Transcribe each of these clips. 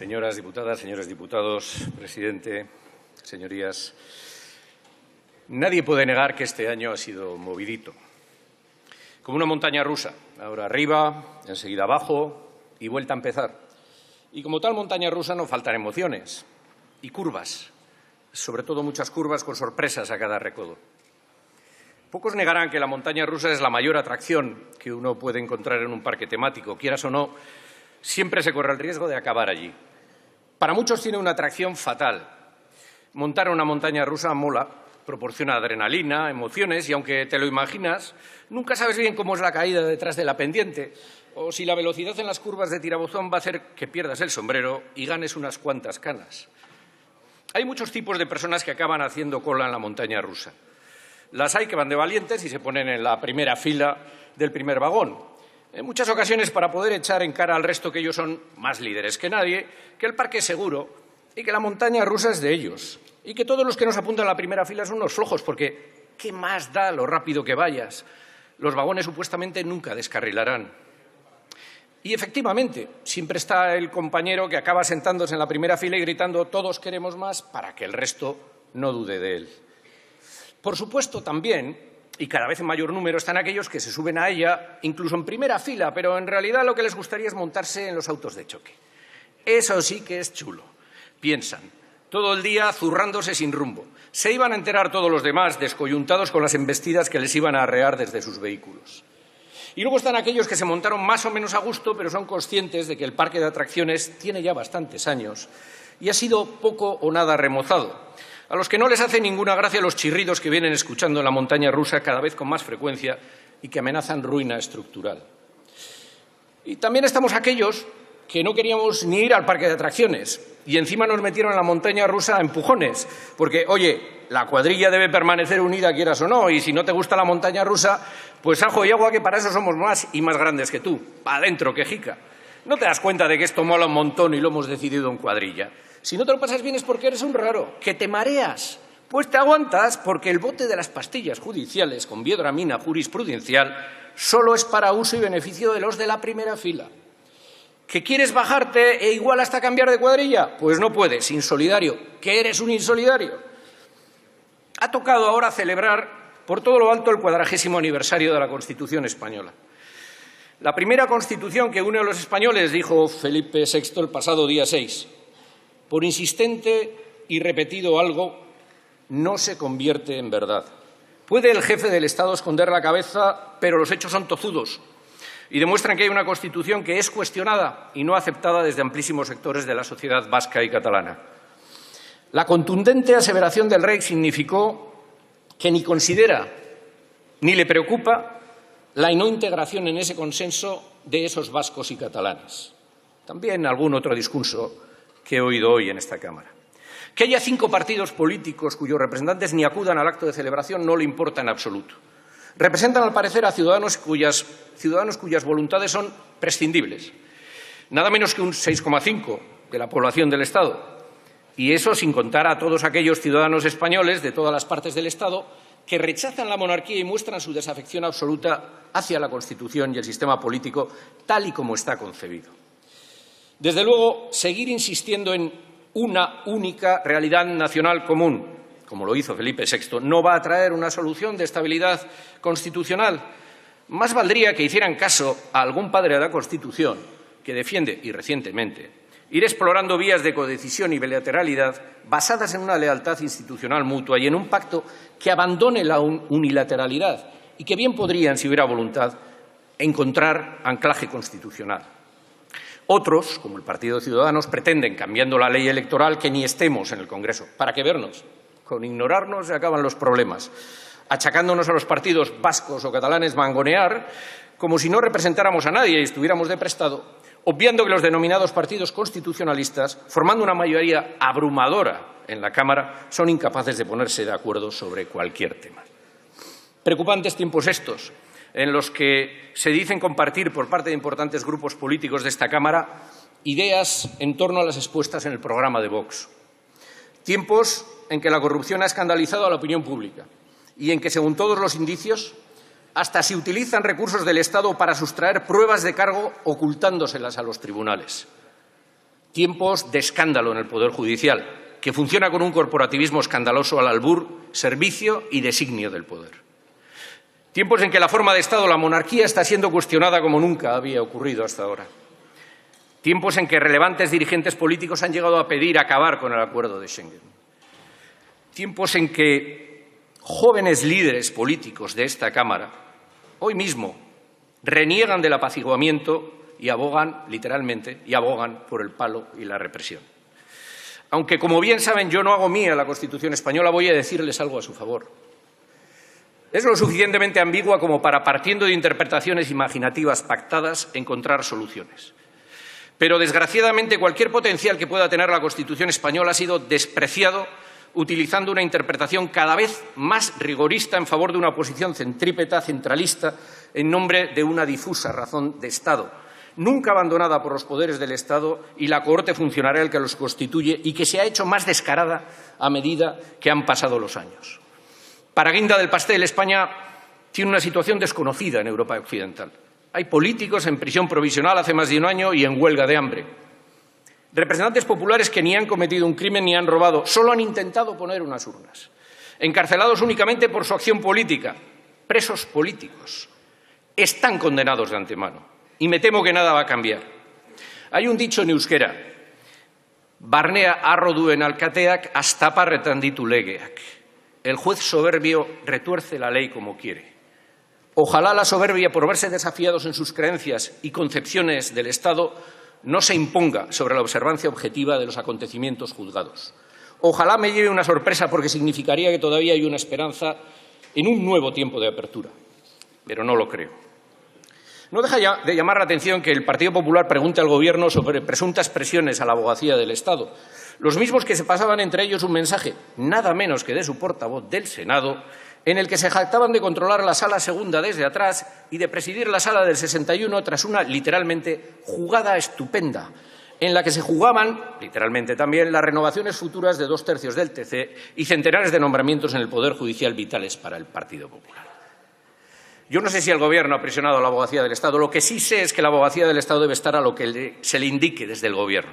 Señoras diputadas, señores diputados, presidente, señorías, nadie puede negar que este año ha sido movidito, como una montaña rusa, ahora arriba, enseguida abajo y vuelta a empezar. Y como tal montaña rusa no faltan emociones y curvas, sobre todo muchas curvas con sorpresas a cada recodo. Pocos negarán que la montaña rusa es la mayor atracción que uno puede encontrar en un parque temático. Quieras o no, siempre se corre el riesgo de acabar allí. Para muchos tiene una atracción fatal. Montar una montaña rusa mola, proporciona adrenalina, emociones y, aunque te lo imaginas, nunca sabes bien cómo es la caída detrás de la pendiente o si la velocidad en las curvas de tirabuzón va a hacer que pierdas el sombrero y ganes unas cuantas canas. Hay muchos tipos de personas que acaban haciendo cola en la montaña rusa. Las hay que van de valientes y se ponen en la primera fila del primer vagón. En muchas ocasiones para poder echar en cara al resto que ellos son más líderes que nadie, que el parque es seguro y que la montaña rusa es de ellos. Y que todos los que nos apuntan a la primera fila son unos flojos, porque ¿qué más da lo rápido que vayas? Los vagones supuestamente nunca descarrilarán. Y efectivamente, siempre está el compañero que acaba sentándose en la primera fila y gritando «todos queremos más» para que el resto no dude de él. Por supuesto, también, y cada vez en mayor número, están aquellos que se suben a ella, incluso en primera fila, pero en realidad lo que les gustaría es montarse en los autos de choque. Eso sí que es chulo. Piensan, todo el día zurrándose sin rumbo. Se iban a enterar todos los demás, descoyuntados con las embestidas que les iban a arrear desde sus vehículos. Y luego están aquellos que se montaron más o menos a gusto, pero son conscientes de que el parque de atracciones tiene ya bastantes años y ha sido poco o nada remozado. A los que no les hace ninguna gracia los chirridos que vienen escuchando en la montaña rusa cada vez con más frecuencia y que amenazan ruina estructural. Y también estamos aquellos que no queríamos ni ir al parque de atracciones y encima nos metieron en la montaña rusa a empujones, porque, oye, la cuadrilla debe permanecer unida, quieras o no, y si no te gusta la montaña rusa, pues ajo y agua, que para eso somos más y más grandes que tú. Pa' adentro, quejica. ¿No te das cuenta de que esto mola un montón y lo hemos decidido en cuadrilla? Si no te lo pasas bien es porque eres un raro, que te mareas. Pues te aguantas porque el bote de las pastillas judiciales con biodramina jurisprudencial solo es para uso y beneficio de los de la primera fila. ¿Que quieres bajarte e igual hasta cambiar de cuadrilla? Pues no puedes, insolidario, que eres un insolidario. Ha tocado ahora celebrar por todo lo alto el 40º aniversario de la Constitución española. La primera Constitución que une a los españoles, dijo Felipe VI el pasado día 6. Por insistente y repetido algo, no se convierte en verdad. Puede el jefe del Estado esconder la cabeza, pero los hechos son tozudos y demuestran que hay una Constitución que es cuestionada y no aceptada desde amplísimos sectores de la sociedad vasca y catalana. La contundente aseveración del rey significó que ni considera ni le preocupa la no integración en ese consenso de esos vascos y catalanes. También algún otro discurso que he oído hoy en esta Cámara. Que haya 5 partidos políticos cuyos representantes ni acudan al acto de celebración no le importa en absoluto. Representan, al parecer, a ciudadanos cuyas voluntades son prescindibles. Nada menos que un 6,5% de la población del Estado. Y eso sin contar a todos aquellos ciudadanos españoles de todas las partes del Estado que rechazan la monarquía y muestran su desafección absoluta hacia la Constitución y el sistema político tal y como está concebido. Desde luego, seguir insistiendo en una única realidad nacional común, como lo hizo Felipe VI, no va a traer una solución de estabilidad constitucional. Más valdría que hicieran caso a algún padre de la Constitución que defiende, y recientemente, ir explorando vías de codecisión y bilateralidad basadas en una lealtad institucional mutua y en un pacto que abandone la unilateralidad y que bien podrían, si hubiera voluntad, encontrar anclaje constitucional. Otros, como el Partido de Ciudadanos, pretenden, cambiando la ley electoral, que ni estemos en el Congreso. ¿Para qué vernos? Con ignorarnos se acaban los problemas. Achacándonos a los partidos vascos o catalanes mangonear, como si no representáramos a nadie y estuviéramos de prestado, obviando que los denominados partidos constitucionalistas, formando una mayoría abrumadora en la Cámara, son incapaces de ponerse de acuerdo sobre cualquier tema. Preocupantes tiempos estos, en los que se dicen compartir por parte de importantes grupos políticos de esta Cámara ideas en torno a las expuestas en el programa de Vox. Tiempos en que la corrupción ha escandalizado a la opinión pública y en que, según todos los indicios, hasta se utilizan recursos del Estado para sustraer pruebas de cargo ocultándoselas a los tribunales. Tiempos de escándalo en el Poder Judicial, que funciona con un corporativismo escandaloso al albur, servicio y designio del poder. Tiempos en que la forma de Estado, la monarquía, está siendo cuestionada como nunca había ocurrido hasta ahora. Tiempos en que relevantes dirigentes políticos han llegado a pedir acabar con el acuerdo de Schengen. Tiempos en que jóvenes líderes políticos de esta Cámara, hoy mismo, reniegan del apaciguamiento y abogan, literalmente, por el palo y la represión. Aunque, como bien saben, yo no hago mía la Constitución española, voy a decirles algo a su favor. Es lo suficientemente ambigua como para, partiendo de interpretaciones imaginativas pactadas, encontrar soluciones. Pero, desgraciadamente, cualquier potencial que pueda tener la Constitución española ha sido despreciado utilizando una interpretación cada vez más rigorista en favor de una posición centrípeta, centralista, en nombre de una difusa razón de Estado, nunca abandonada por los poderes del Estado y la cohorte funcionarial que los constituye y que se ha hecho más descarada a medida que han pasado los años. Para guinda del pastel, España tiene una situación desconocida en Europa occidental. Hay políticos en prisión provisional hace más de un año y en huelga de hambre. Representantes populares que ni han cometido un crimen ni han robado, solo han intentado poner unas urnas. Encarcelados únicamente por su acción política, presos políticos. Están condenados de antemano y me temo que nada va a cambiar. Hay un dicho en euskera, barnea arro duen alkateak astapa retanditu legeak. El juez soberbio retuerce la ley como quiere. Ojalá la soberbia, por verse desafiados en sus creencias y concepciones del Estado, no se imponga sobre la observancia objetiva de los acontecimientos juzgados. Ojalá me lleve una sorpresa porque significaría que todavía hay una esperanza en un nuevo tiempo de apertura, pero no lo creo. No deja ya de llamar la atención que el Partido Popular pregunte al Gobierno sobre presuntas presiones a la abogacía del Estado, los mismos que se pasaban entre ellos un mensaje, nada menos que de su portavoz del Senado, en el que se jactaban de controlar la sala segunda desde atrás y de presidir la sala del 61 tras una, literalmente, jugada estupenda, en la que se jugaban, literalmente también, las renovaciones futuras de 2/3 del TC y centenares de nombramientos en el Poder Judicial vitales para el Partido Popular. Yo no sé si el Gobierno ha presionado a la abogacía del Estado. Lo que sí sé es que la abogacía del Estado debe estar a lo que se le indique desde el Gobierno,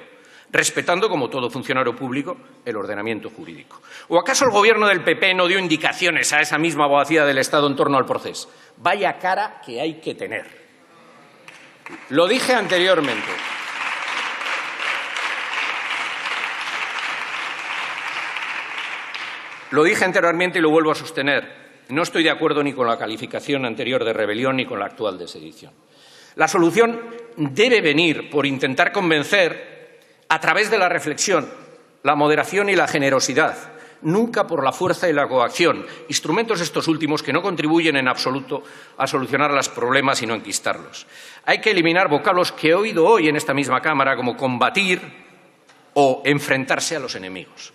respetando, como todo funcionario público, el ordenamiento jurídico. ¿O acaso el Gobierno del PP no dio indicaciones a esa misma abogacía del Estado en torno al proceso? Vaya cara que hay que tener. Lo dije anteriormente. Lo dije anteriormente y lo vuelvo a sostener. No estoy de acuerdo ni con la calificación anterior de rebelión ni con la actual de sedición. La solución debe venir por intentar convencer a través de la reflexión, la moderación y la generosidad, nunca por la fuerza y la coacción, instrumentos estos últimos que no contribuyen en absoluto a solucionar los problemas sino a enquistarlos. Hay que eliminar vocablos que he oído hoy en esta misma Cámara como combatir o enfrentarse a los enemigos.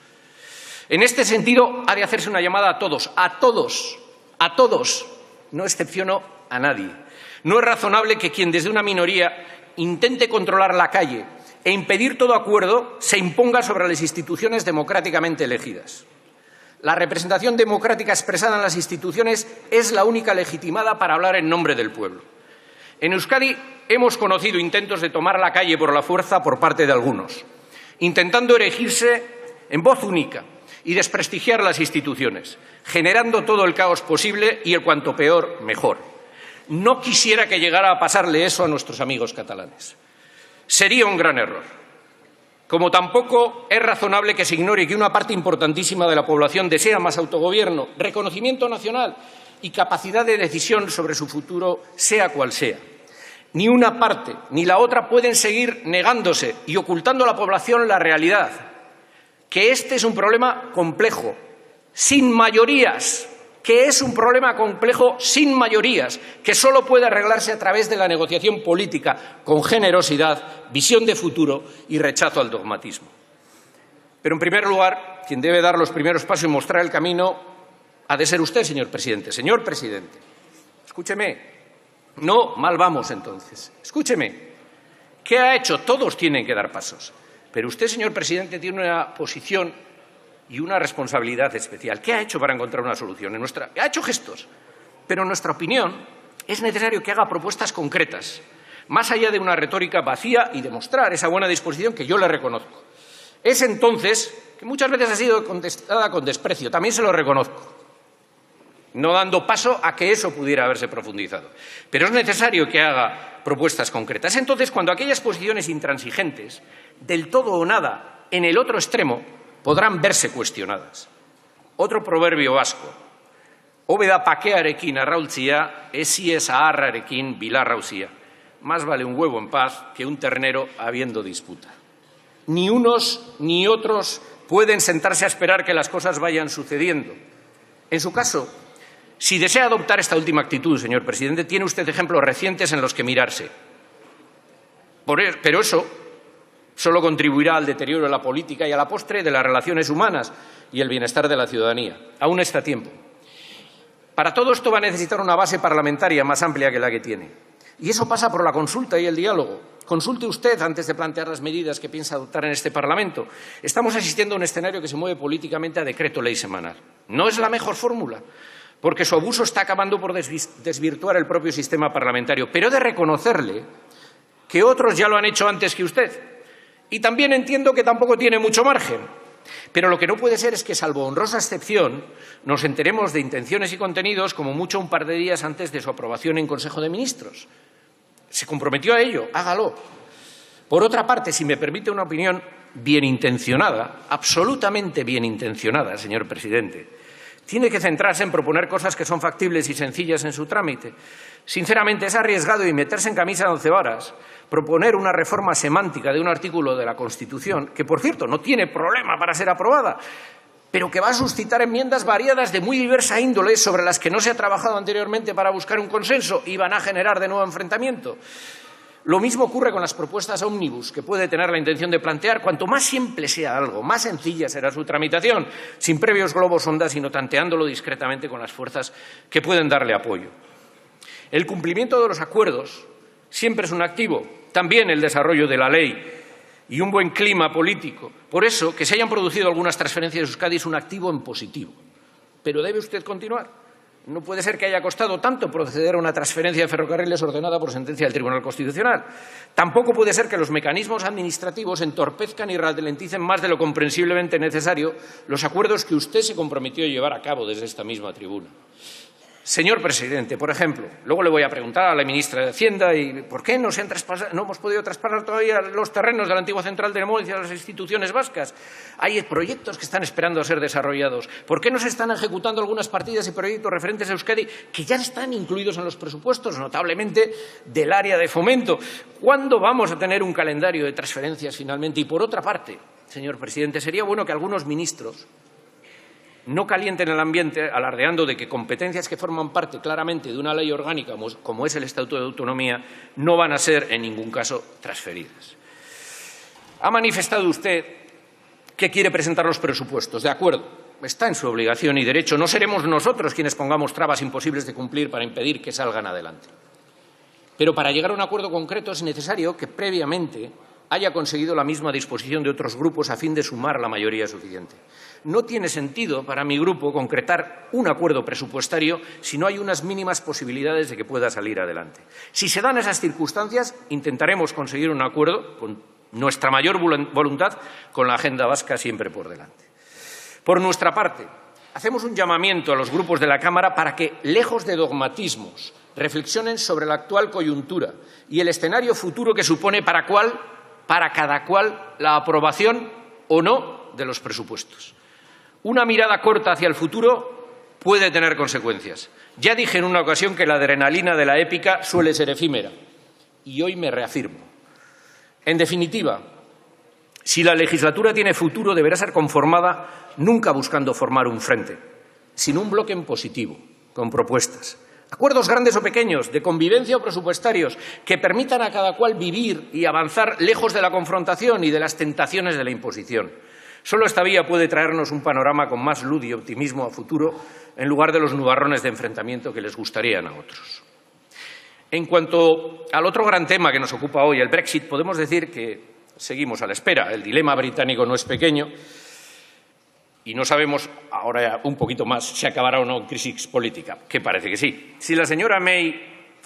En este sentido, ha de hacerse una llamada a todos, no excepciono a nadie. No es razonable que quien desde una minoría intente controlar la calle e impedir todo acuerdo se imponga sobre las instituciones democráticamente elegidas. La representación democrática expresada en las instituciones es la única legitimada para hablar en nombre del pueblo. En Euskadi hemos conocido intentos de tomar la calle por la fuerza por parte de algunos, intentando erigirse en voz única y desprestigiar las instituciones, generando todo el caos posible y el cuanto peor, mejor. No quisiera que llegara a pasarle eso a nuestros amigos catalanes. Sería un gran error. Como tampoco es razonable que se ignore que una parte importantísima de la población desea más autogobierno, reconocimiento nacional y capacidad de decisión sobre su futuro, sea cual sea. Ni una parte ni la otra pueden seguir negándose y ocultando a la población la realidad, que este es un problema complejo, sin mayorías, que solo puede arreglarse a través de la negociación política, con generosidad, visión de futuro y rechazo al dogmatismo. Pero, en primer lugar, quien debe dar los primeros pasos y mostrar el camino ha de ser usted, señor presidente. Señor presidente, escúcheme. No, mal vamos entonces. Escúcheme. ¿Qué ha hecho? Todos tienen que dar pasos. Pero usted, señor presidente, tiene una posición y una responsabilidad especial. ¿Qué ha hecho para encontrar una solución? Ha hecho gestos, pero en nuestra opinión es necesario que haga propuestas concretas. más allá de una retórica vacía y demostrar esa buena disposición que yo le reconozco. Es entonces, que muchas veces ha sido contestada con desprecio, también se lo reconozco, no dando paso a que eso pudiera haberse profundizado. Pero es necesario que haga propuestas concretas. Es entonces cuando aquellas posiciones intransigentes, del todo o nada, en el otro extremo, podrán verse cuestionadas. Otro proverbio vasco. Hobe da pakearekin arrautzia, esies aharrarekin bilarrauzia. Más vale un huevo en paz que un ternero habiendo disputa. Ni unos ni otros pueden sentarse a esperar que las cosas vayan sucediendo. En su caso, si desea adoptar esta última actitud, señor presidente, tiene usted ejemplos recientes en los que mirarse. Pero eso solo contribuirá al deterioro de la política y a la postre de las relaciones humanas y el bienestar de la ciudadanía. Aún está a tiempo. Para todo esto va a necesitar una base parlamentaria más amplia que la que tiene. Y eso pasa por la consulta y el diálogo. Consulte usted antes de plantear las medidas que piensa adoptar en este Parlamento. Estamos asistiendo a un escenario que se mueve políticamente a decreto ley semanal. No es la mejor fórmula, porque su abuso está acabando por desvirtuar el propio sistema parlamentario. Pero he de reconocerle que otros ya lo han hecho antes que usted. Y también entiendo que tampoco tiene mucho margen. Pero lo que no puede ser es que, salvo honrosa excepción, nos enteremos de intenciones y contenidos como mucho un par de días antes de su aprobación en Consejo de Ministros. Se comprometió a ello, hágalo. Por otra parte, si me permite una opinión bien intencionada, absolutamente bien intencionada, señor presidente, tiene que centrarse en proponer cosas que son factibles y sencillas en su trámite. Sinceramente, es arriesgado y meterse en camisa de 11 varas proponer una reforma semántica de un artículo de la Constitución, que, por cierto, no tiene problema para ser aprobada, pero que va a suscitar enmiendas variadas de muy diversa índole sobre las que no se ha trabajado anteriormente para buscar un consenso y van a generar de nuevo enfrentamiento. Lo mismo ocurre con las propuestas ómnibus que puede tener la intención de plantear. Cuanto más simple sea algo, más sencilla será su tramitación, sin previos globos sonda, sino tanteándolo discretamente con las fuerzas que pueden darle apoyo. El cumplimiento de los acuerdos siempre es un activo, también el desarrollo de la ley y un buen clima político. Por eso, que se hayan producido algunas transferencias de Euskadi es un activo en positivo. Pero debe usted continuar. No puede ser que haya costado tanto proceder a una transferencia de ferrocarriles ordenada por sentencia del Tribunal Constitucional. Tampoco puede ser que los mecanismos administrativos entorpezcan y ralenticen más de lo comprensiblemente necesario los acuerdos que usted se comprometió a llevar a cabo desde esta misma tribuna. Señor presidente, por ejemplo, luego le voy a preguntar a la ministra de Hacienda y ¿por qué no hemos podido traspasar todavía los terrenos de la antigua central de Nemoncia a las instituciones vascas? Hay proyectos que están esperando a ser desarrollados. ¿Por qué no se están ejecutando algunas partidas y proyectos referentes a Euskadi que ya están incluidos en los presupuestos, notablemente del área de fomento? ¿Cuándo vamos a tener un calendario de transferencias finalmente? Y por otra parte, señor presidente, sería bueno que algunos ministros no calienten el ambiente alardeando de que competencias que forman parte claramente de una ley orgánica, como es el Estatuto de Autonomía, no van a ser en ningún caso transferidas. Ha manifestado usted que quiere presentar los presupuestos. De acuerdo, está en su obligación y derecho. No seremos nosotros quienes pongamos trabas imposibles de cumplir para impedir que salgan adelante. Pero para llegar a un acuerdo concreto es necesario que previamente haya conseguido la misma disposición de otros grupos a fin de sumar la mayoría suficiente. No tiene sentido para mi grupo concretar un acuerdo presupuestario si no hay unas mínimas posibilidades de que pueda salir adelante. Si se dan esas circunstancias, intentaremos conseguir un acuerdo con nuestra mayor voluntad, con la agenda vasca siempre por delante. Por nuestra parte, hacemos un llamamiento a los grupos de la Cámara para que, lejos de dogmatismos, reflexionen sobre la actual coyuntura y el escenario futuro que supone para cada cual la aprobación o no de los presupuestos. Una mirada corta hacia el futuro puede tener consecuencias. Ya dije en una ocasión que la adrenalina de la épica suele ser efímera y hoy me reafirmo. En definitiva, si la legislatura tiene futuro, deberá ser conformada nunca buscando formar un frente, sino un bloque en positivo, con propuestas. Acuerdos grandes o pequeños, de convivencia o presupuestarios, que permitan a cada cual vivir y avanzar lejos de la confrontación y de las tentaciones de la imposición. Solo esta vía puede traernos un panorama con más luz y optimismo a futuro, en lugar de los nubarrones de enfrentamiento que les gustarían a otros. En cuanto al otro gran tema que nos ocupa hoy, el Brexit, podemos decir que seguimos a la espera. El dilema británico no es pequeño y no sabemos, ahora un poquito más, si acabará o no en crisis política, que parece que sí. Si la señora May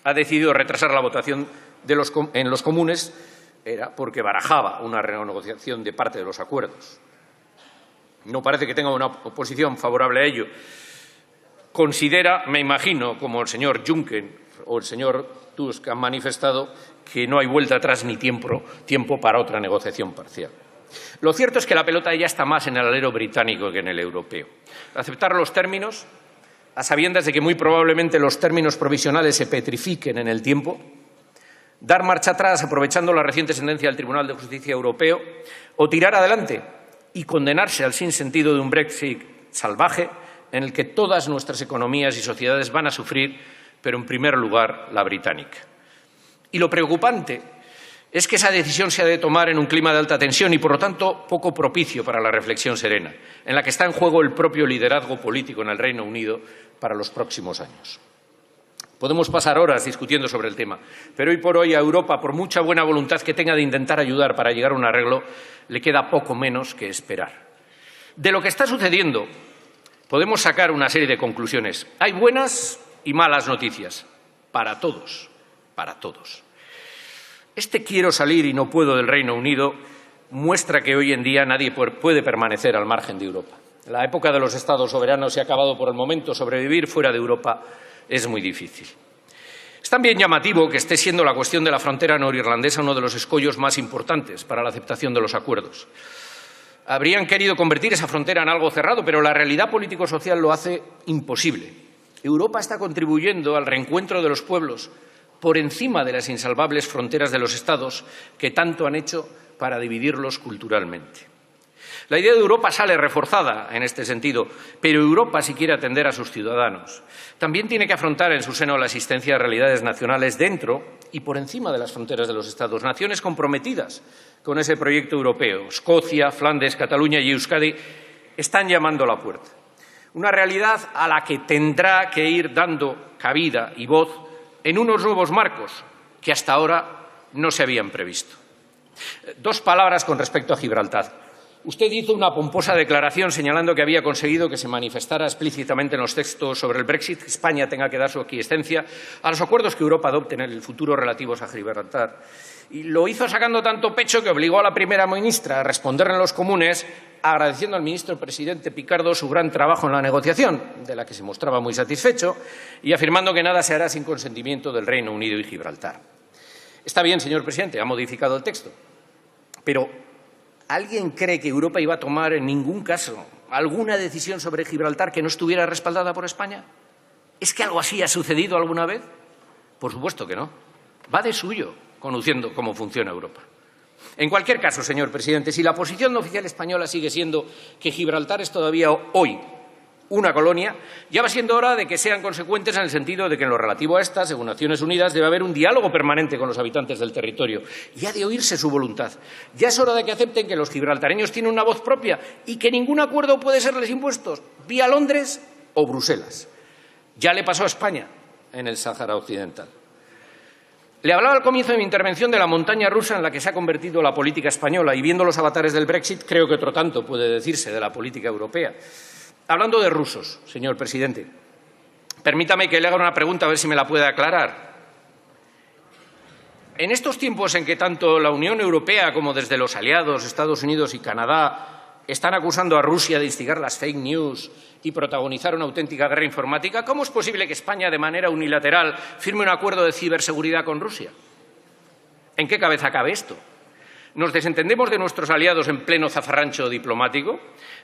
ha decidido retrasar la votación en los comunes era porque barajaba una renegociación de parte de los acuerdos. No parece que tenga una oposición favorable a ello. Considera, me imagino, como el señor Juncker o el señor Tusk han manifestado, que no hay vuelta atrás ni tiempo para otra negociación parcial. Lo cierto es que la pelota ya está más en el alero británico que en el europeo. Aceptar los términos, a sabiendas de que muy probablemente los términos provisionales se petrifiquen en el tiempo, dar marcha atrás aprovechando la reciente sentencia del Tribunal de Justicia Europeo o tirar adelante y condenarse al sinsentido de un Brexit salvaje en el que todas nuestras economías y sociedades van a sufrir, pero en primer lugar la británica. Y lo preocupante es que esa decisión se ha de tomar en un clima de alta tensión y, por lo tanto, poco propicio para la reflexión serena, en la que está en juego el propio liderazgo político en el Reino Unido para los próximos años. Podemos pasar horas discutiendo sobre el tema, pero hoy por hoy a Europa, por mucha buena voluntad que tenga de intentar ayudar para llegar a un arreglo, le queda poco menos que esperar. De lo que está sucediendo podemos sacar una serie de conclusiones. Hay buenas y malas noticias para todos, para todos. Este quiero salir y no puedo del Reino Unido muestra que hoy en día nadie puede permanecer al margen de Europa. La época de los estados soberanos se ha acabado por el momento. Sobrevivir fuera de Europa es muy difícil. Es también llamativo que esté siendo la cuestión de la frontera norirlandesa uno de los escollos más importantes para la aceptación de los acuerdos. Habrían querido convertir esa frontera en algo cerrado, pero la realidad político-social lo hace imposible. Europa está contribuyendo al reencuentro de los pueblos por encima de las insalvables fronteras de los Estados que tanto han hecho para dividirlos culturalmente. La idea de Europa sale reforzada en este sentido, pero Europa, si quiere atender a sus ciudadanos, también tiene que afrontar en su seno la existencia de realidades nacionales dentro y por encima de las fronteras de los Estados, naciones comprometidas con ese proyecto europeo. Escocia, Flandes, Cataluña y Euskadi están llamando a la puerta. Una realidad a la que tendrá que ir dando cabida y voz en unos nuevos marcos que hasta ahora no se habían previsto. Dos palabras con respecto a Gibraltar. Usted hizo una pomposa declaración señalando que había conseguido que se manifestara explícitamente en los textos sobre el Brexit, que España tenga que dar su aquiescencia a los acuerdos que Europa adopte en el futuro relativos a Gibraltar. Y lo hizo sacando tanto pecho que obligó a la primera ministra a responder en los comunes, agradeciendo al ministro presidente Picardo su gran trabajo en la negociación, de la que se mostraba muy satisfecho, y afirmando que nada se hará sin consentimiento del Reino Unido y Gibraltar. Está bien, señor presidente, ha modificado el texto, pero ¿alguien cree que Europa iba a tomar en ningún caso alguna decisión sobre Gibraltar que no estuviera respaldada por España? ¿Es que algo así ha sucedido alguna vez? Por supuesto que no. Va de suyo, conociendo cómo funciona Europa. En cualquier caso, señor presidente, si la posición oficial española sigue siendo que Gibraltar es todavía hoy una colonia, ya va siendo hora de que sean consecuentes en el sentido de que en lo relativo a esta, según Naciones Unidas, debe haber un diálogo permanente con los habitantes del territorio y ha de oírse su voluntad. Ya es hora de que acepten que los gibraltareños tienen una voz propia y que ningún acuerdo puede serles impuesto vía Londres o Bruselas. Ya le pasó a España en el Sáhara Occidental. Le hablaba al comienzo de mi intervención de la montaña rusa en la que se ha convertido la política española y viendo los avatares del Brexit creo que otro tanto puede decirse de la política europea. Hablando de rusos, señor presidente, permítame que le haga una pregunta a ver si me la puede aclarar. En estos tiempos en que tanto la Unión Europea como desde los aliados, Estados Unidos y Canadá, están acusando a Rusia de instigar las fake news y protagonizar una auténtica guerra informática, ¿cómo es posible que España, de manera unilateral, firme un acuerdo de ciberseguridad con Rusia? ¿En qué cabeza cabe esto? ¿Nos desentendemos de nuestros aliados en pleno zafarrancho diplomático?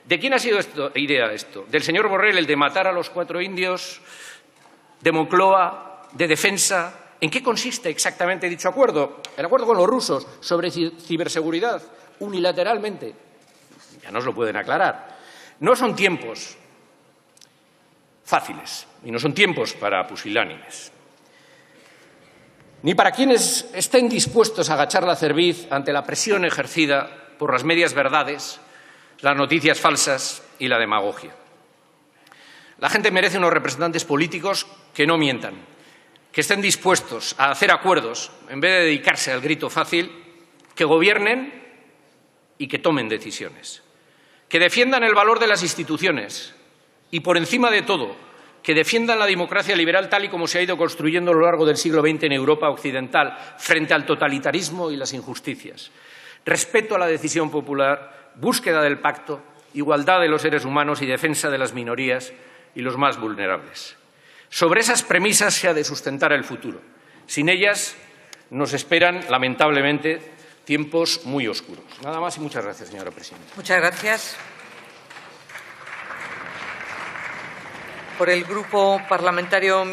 ¿De quién ha sido idea esto? ¿Del señor Borrell, el de matar a los 4 indios? ¿De Moncloa? ¿De defensa? ¿En qué consiste exactamente dicho acuerdo? El acuerdo con los rusos sobre ciberseguridad, unilateralmente. Ya nos lo pueden aclarar. No son tiempos fáciles y no son tiempos para pusilánimes. Ni para quienes estén dispuestos a agachar la cerviz ante la presión ejercida por las medias verdades, las noticias falsas y la demagogia. La gente merece unos representantes políticos que no mientan, que estén dispuestos a hacer acuerdos en vez de dedicarse al grito fácil, que gobiernen y que tomen decisiones, que defiendan el valor de las instituciones y, por encima de todo, que defiendan la democracia liberal tal y como se ha ido construyendo a lo largo del siglo XX en Europa occidental frente al totalitarismo y las injusticias. Respeto a la decisión popular, búsqueda del pacto, igualdad de los seres humanos y defensa de las minorías y los más vulnerables. Sobre esas premisas se ha de sustentar el futuro. Sin ellas nos esperan, lamentablemente, tiempos muy oscuros. Nada más y muchas gracias, señora presidenta. Muchas gracias. Por el Grupo Parlamentario